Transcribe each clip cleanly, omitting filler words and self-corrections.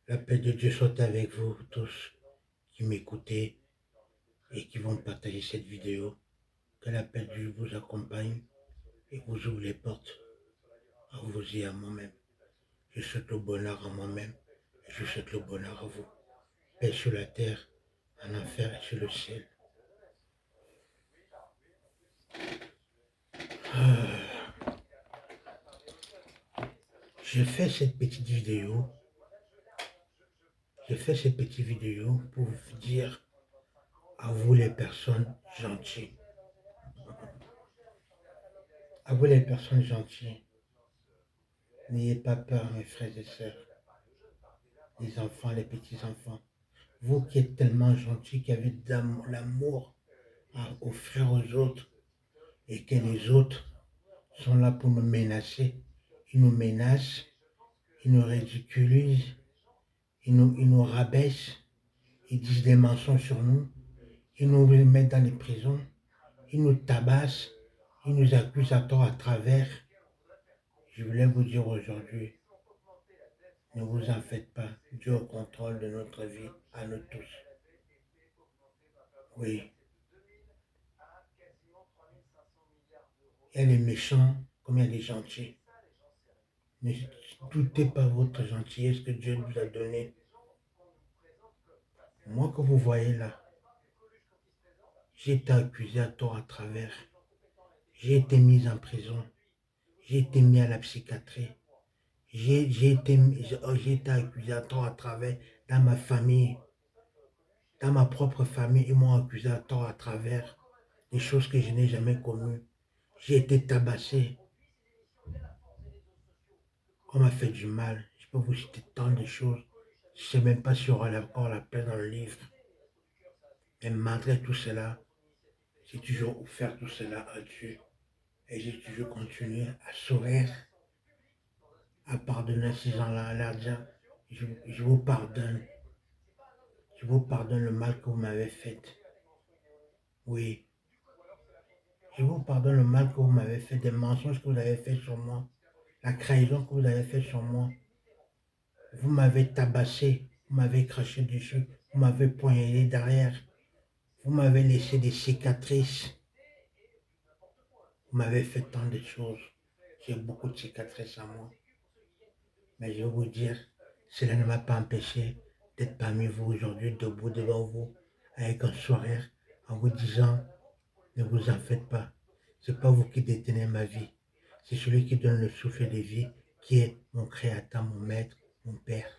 La paix de Dieu soit avec vous tous qui m'écoutez et qui vont partager cette vidéo. Que la paix de Dieu vous accompagne et vous ouvre les portes à vous et à moi-même. Je souhaite le bonheur à moi-même et je souhaite le bonheur à vous. Paix sur la terre, en enfer et sur le ciel. J'ai fait cette petite vidéo. J'ai fait cette petite vidéo pour vous dire à vous les personnes gentilles. À vous les personnes gentilles. N'ayez pas peur, mes frères et sœurs, les enfants, les petits-enfants. Vous qui êtes tellement gentils, qui avez de l'amour à offrir aux autres et que les autres sont là pour nous menacer. Ils nous menacent, ils nous ridiculisent, ils nous rabaissent, ils disent des mensonges sur nous, ils nous mettent dans les prisons, ils nous tabassent, ils nous accusent à tort à travers. Je voulais vous dire aujourd'hui, ne vous en faites pas. Dieu au contrôle de notre vie, à nous tous. Oui. Il y a les méchants comme il y a les gentils. Ne doutez pas votre gentillesse que Dieu nous a donnée. Moi que vous voyez là, j'ai été accusé à tort à travers. J'ai été mis en prison. J'ai été mis à la psychiatrie. J'ai été accusé à tort à travers dans ma famille. Dans ma propre famille, ils m'ont accusé à tort à travers des choses que je n'ai jamais commues. J'ai été tabassé. On m'a fait du mal. Je peux vous citer tant de choses. Je ne sais même pas si on aura encore la place dans le livre. Mais malgré tout cela, j'ai toujours offert tout cela à Dieu. Et j'ai toujours continué à sourire, à pardonner ces gens-là, à leur dire, je vous pardonne. Je vous pardonne le mal que vous m'avez fait. Oui, je vous pardonne le mal que vous m'avez fait, des mensonges que vous avez fait sur moi, la trahison que vous avez fait sur moi. Vous m'avez tabassé, vous m'avez craché dessus, vous m'avez poignardé derrière, vous m'avez laissé des cicatrices, vous m'avez fait tant de choses. J'ai beaucoup de cicatrices à moi. Mais je vais vous dire, cela ne m'a pas empêché d'être parmi vous aujourd'hui, debout devant vous, avec un sourire, en vous disant, ne vous en faites pas. Ce n'est pas vous qui détenez ma vie. C'est celui qui donne le souffle de vie, qui est mon créateur, mon maître, mon père.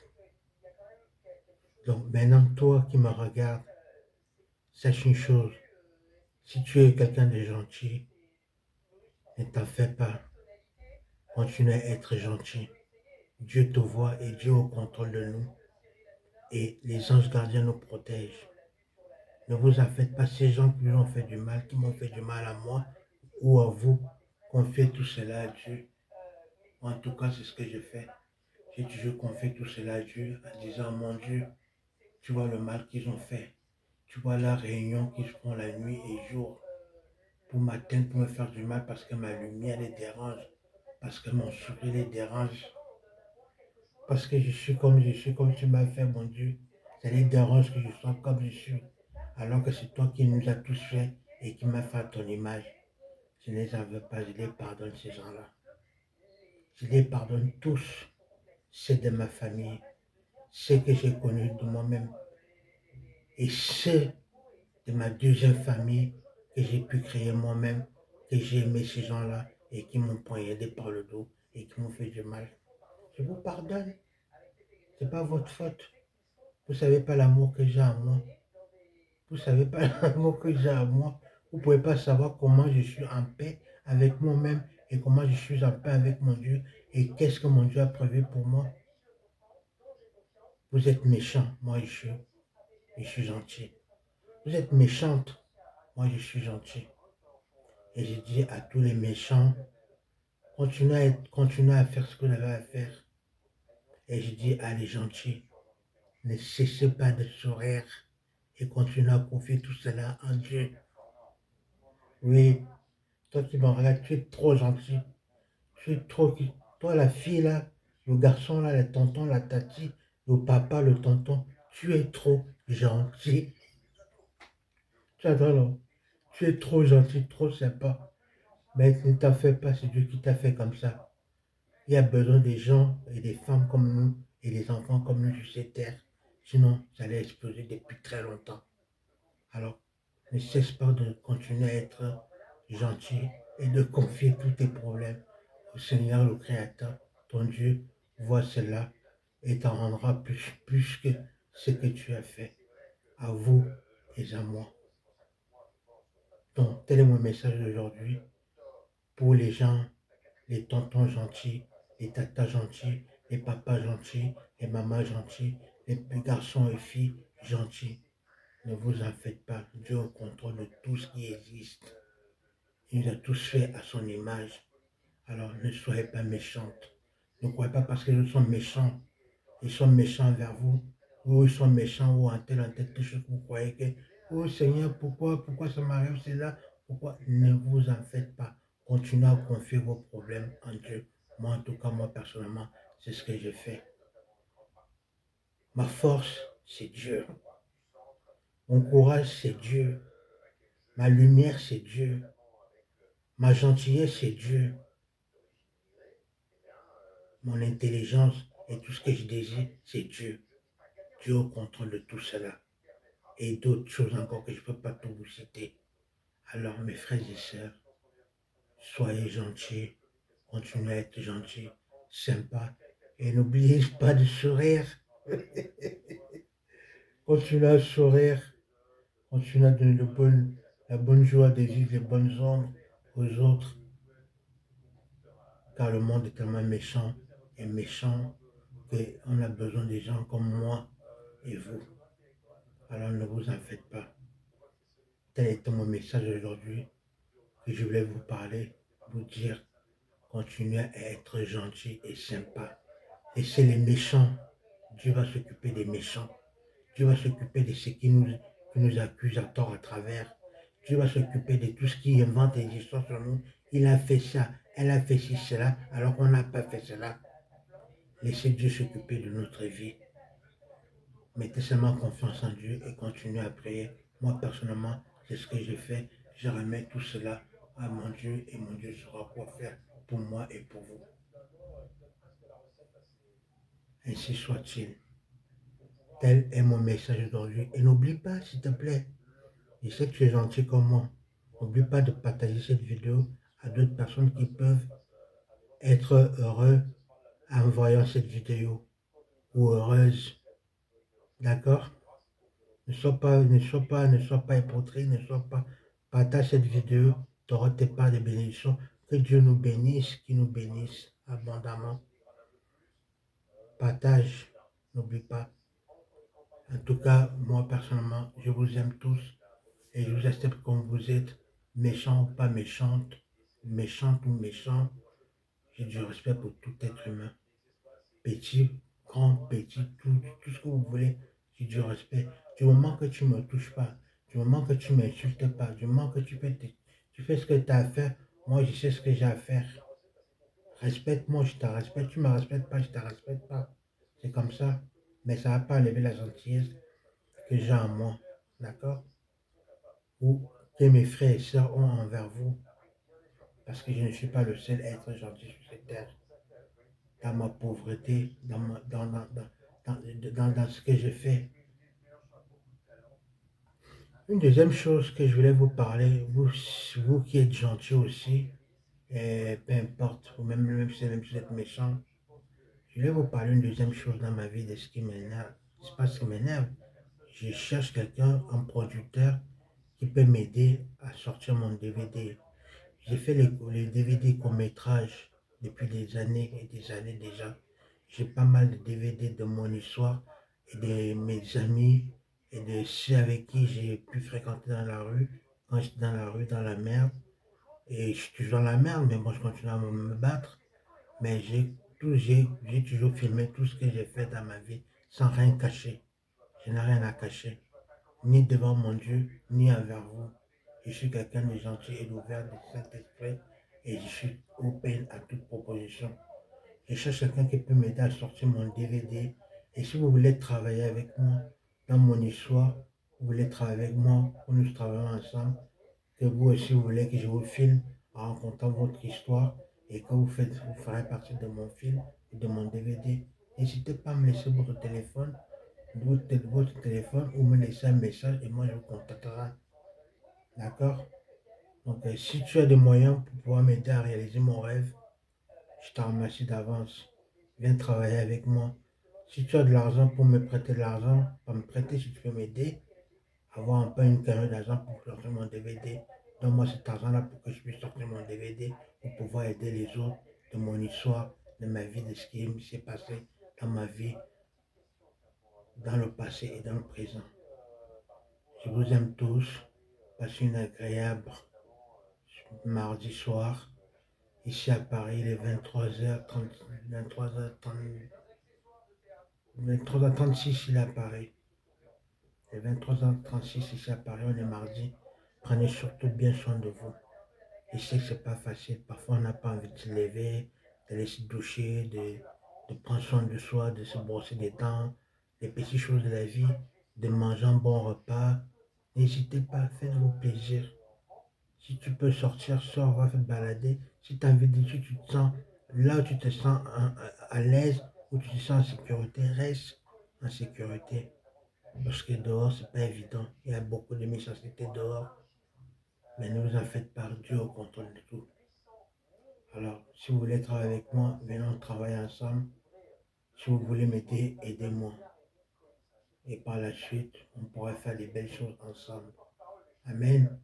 Donc maintenant, toi qui me regardes, sache une chose. Si tu es quelqu'un de gentil, ne t'en fais pas. Continue à être gentil. Dieu te voit et Dieu est au contrôle de nous. Et les anges gardiens nous protègent. Ne vous en faites pas, ces gens qui ont fait du mal, qui m'ont fait du mal à moi ou à vous, confiez tout cela à Dieu. En tout cas, c'est ce que je fais. J'ai toujours confié tout cela à Dieu en disant, mon Dieu, tu vois le mal qu'ils ont fait. Tu vois la réunion qu'ils font la nuit et jour pour m'atteindre, pour me faire du mal parce que ma lumière les dérange, parce que mon sourire les dérange, parce que je suis, comme tu m'as fait, mon Dieu. Ça les dérange que je sois comme je suis, alors que c'est toi qui nous as tous fait et qui m'as fait à ton image. Je ne les en veux pas, je les pardonne ces gens-là. Je les pardonne tous, ceux de ma famille, ceux que j'ai connus de moi-même et ceux de ma deuxième famille que j'ai pu créer moi-même, que j'ai aimé ces gens-là et qui m'ont poignardé par le dos et qui m'ont fait du mal. Je vous pardonne. Ce n'est pas votre faute. Vous ne savez pas l'amour que j'ai à moi. Vous ne savez pas l'amour que j'ai à moi. Vous ne pouvez pas savoir comment je suis en paix avec moi-même et comment je suis en paix avec mon Dieu et qu'est-ce que mon Dieu a prévu pour moi. Vous êtes méchant, moi je suis gentil. Vous êtes méchante, moi je suis gentil. Et je dis à tous les méchants, continuez à faire ce que vous avez à faire. Et je dis à les gentils, ne cessez pas de sourire et continuez à confier tout cela en Dieu. Oui, toi qui me regardes, tu es trop gentil. Tu es trop... Toi la fille là, le garçon là, le tonton, la tati, le papa, le tonton, tu es trop gentil. Tu attends, non? Tu es trop gentil, trop sympa. Mais ne t'en fais pas, c'est Dieu qui t'a fait comme ça. Il y a besoin des gens et des femmes comme nous et des enfants comme nous sur cette terre. Sinon, ça allait exploser depuis très longtemps. Alors, ne cesse pas de continuer à être gentil et de confier tous tes problèmes au Seigneur, le Créateur. Ton Dieu voit cela et t'en rendra plus que ce que tu as fait. À vous et à moi. Donc, tel est mon message d'aujourd'hui pour les gens, les tontons gentils, les tatas gentils, les papas gentils, les mamas gentils, les petits garçons et filles gentils. Ne vous en faites pas. Dieu est au contrôle de tout ce qui existe. Il nous a tous fait à son image. Alors ne soyez pas méchantes. Ne croyez pas parce que nous sommes méchants. Ils sont méchants envers vous. Ou ils sont méchants ou en telle chose que vous croyez que, oh Seigneur, pourquoi ça m'arrive cela? Pourquoi? Ne vous en faites pas. Continuez à confier vos problèmes en Dieu. Moi, en tout cas, moi personnellement, c'est ce que je fais. Ma force, c'est Dieu. Mon courage, c'est Dieu. Ma lumière, c'est Dieu. Ma gentillesse, c'est Dieu. Mon intelligence et tout ce que je désire, c'est Dieu. Dieu au contrôle de tout cela. Et d'autres choses encore que je ne peux pas tout vous citer. Alors, mes frères et sœurs, soyez gentils, continuez à être gentils, sympas, et n'oubliez pas de sourire. Continuez à sourire, continuez à donner la bonne joie de vivre les bonnes ondes aux autres, car le monde est tellement méchant et méchant qu'on a besoin des gens comme moi et vous. Alors ne vous en faites pas. Tel était mon message aujourd'hui que je voulais vous parler, vous dire, continuez à être gentil et sympa. Laissez les méchants. Dieu va s'occuper des méchants. Dieu va s'occuper de ceux qui nous accusent à tort à travers. Dieu va s'occuper de tout ce qui invente des histoires sur nous. Il a fait ça, elle a fait ci, cela, alors qu'on n'a pas fait cela. Laissez Dieu s'occuper de notre vie. Mettez seulement confiance en Dieu et continuez à prier. Moi, personnellement, c'est ce que je fais. Je remets tout cela à mon Dieu et mon Dieu saura quoi faire pour moi et pour vous. Ainsi soit-il. Tel est mon message d'aujourd'hui. Et n'oublie pas, s'il te plaît, je sais que tu es gentil comme moi. N'oublie pas de partager cette vidéo à d'autres personnes qui peuvent être heureux en voyant cette vidéo ou heureuses. D'accord? Ne sois pas hypocrite, ne sois pas. Partage cette vidéo, tu auras tes parts de bénédictions. Que Dieu nous bénisse, qu'il nous bénisse abondamment. Partage, n'oublie pas. En tout cas, moi personnellement, je vous aime tous et je vous accepte comme vous êtes, méchant ou pas méchante ou méchant. J'ai du respect pour tout être humain. Petit, grand, petit, tout ce que vous voulez, j'ai du respect. Du moment que tu ne me touches pas, du moment que tu ne m'insultes pas, du moment que tu fais ce que tu as à faire, moi je sais ce que j'ai à faire. Respecte-moi, je te respecte. Tu ne me respectes pas, je ne te respecte pas. C'est comme ça. Mais ça ne va pas enlever la gentillesse que j'ai en moi. D'accord? Ou que mes frères et sœurs ont envers vous. Parce que je ne suis pas le seul à être gentil sur cette terre. Dans ma pauvreté, dans ce que je fais. Une deuxième chose que je voulais vous parler, vous qui êtes gentil aussi, et peu importe, ou même si vous êtes méchant, je voulais vous parler une deuxième chose dans ma vie de ce qui m'énerve. C'est pas ce qui m'énerve. Je cherche quelqu'un, un producteur, qui peut m'aider à sortir mon DVD. J'ai fait les DVD court-métrage depuis des années et des années déjà. J'ai pas mal de DVD de mon histoire et de mes amis et de ceux avec qui j'ai pu fréquenter dans la rue, quand j'étais dans la rue, dans la merde. Et je suis toujours dans la merde, mais moi je continue à me battre. Mais j'ai toujours filmé tout ce que j'ai fait dans ma vie sans rien cacher. Je n'ai rien à cacher, ni devant mon Dieu, ni envers vous. Je suis quelqu'un de gentil et d'ouvert de Saint-Esprit et je suis open à toute proposition. Je cherche quelqu'un qui peut m'aider à sortir mon DVD Et si vous voulez travailler avec moi dans mon histoire, vous voulez travailler avec moi, où nous travaillons ensemble, que vous aussi vous voulez que je vous filme en racontant votre histoire et que vous ferez partie de mon film ou de mon DVD, n'hésitez pas à me laisser votre téléphone ou me laisser un message et moi je vous contacterai. D'accord? Donc si tu as des moyens pour pouvoir m'aider à réaliser mon rêve, je te remercie d'avance. Viens travailler avec moi. Si tu as de l'argent pour me prêter de l'argent, pas me prêter si tu peux m'aider, avoir un peu une carrière d'argent pour sortir mon DVD. Donne-moi cet argent-là pour que je puisse sortir mon DVD pour pouvoir aider les autres de mon histoire, de ma vie, de ce qui s'est passé dans ma vie, dans le passé et dans le présent. Je vous aime tous. Passez une agréable mardi soir. Ici à Paris, les 23h30, 23h30, 23h36 il est à Paris. Les 23h36 ici à Paris, on est mardi. Prenez surtout bien soin de vous. Je sais que c'est pas facile. Parfois, on n'a pas envie de se lever, d'aller se doucher, de prendre soin de soi, de se brosser les dents, les petites choses de la vie, de manger un bon repas. N'hésitez pas, faites-vous plaisir. Si tu peux sortir, sors, va te balader. Si tu as envie de si tu te sens là où tu te sens à l'aise, où tu te sens en sécurité, reste en sécurité. Parce que dehors, c'est pas évident. Il y a beaucoup de méchanceté dehors. Mais ne vous en faites pas, Dieu au contrôle de tout. Alors, si vous voulez travailler avec moi, venons travailler ensemble. Si vous voulez m'aider, aidez-moi. Et par la suite, on pourra faire des belles choses ensemble. Amen.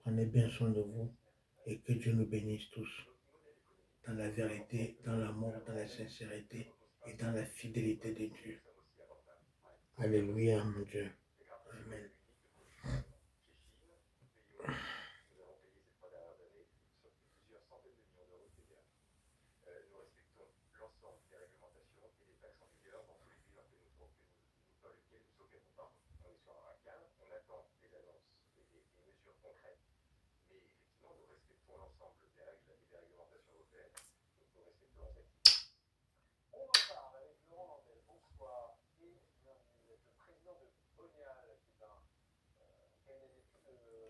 Prenez bien soin de vous et que Dieu nous bénisse tous. Dans la vérité, dans l'amour, dans la sincérité et dans la fidélité de Dieu. Alléluia, mon Dieu. Amen.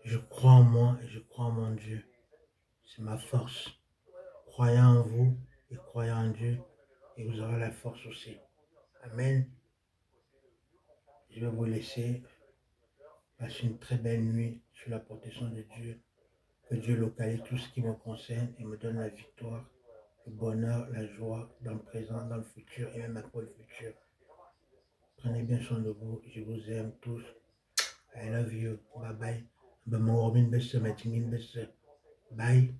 Je crois en moi et je crois en mon Dieu. C'est ma force. Croyez en vous et croyez en Dieu et vous aurez la force aussi. Amen. Je vais vous laisser. Passez une très belle nuit sous la protection de Dieu. Que Dieu localise tout ce qui me concerne et me donne la victoire, le bonheur, la joie dans le présent, dans le futur et même après le futur. Prenez bien soin de vous. Je vous aime tous. I love you. Bye bye. Bye.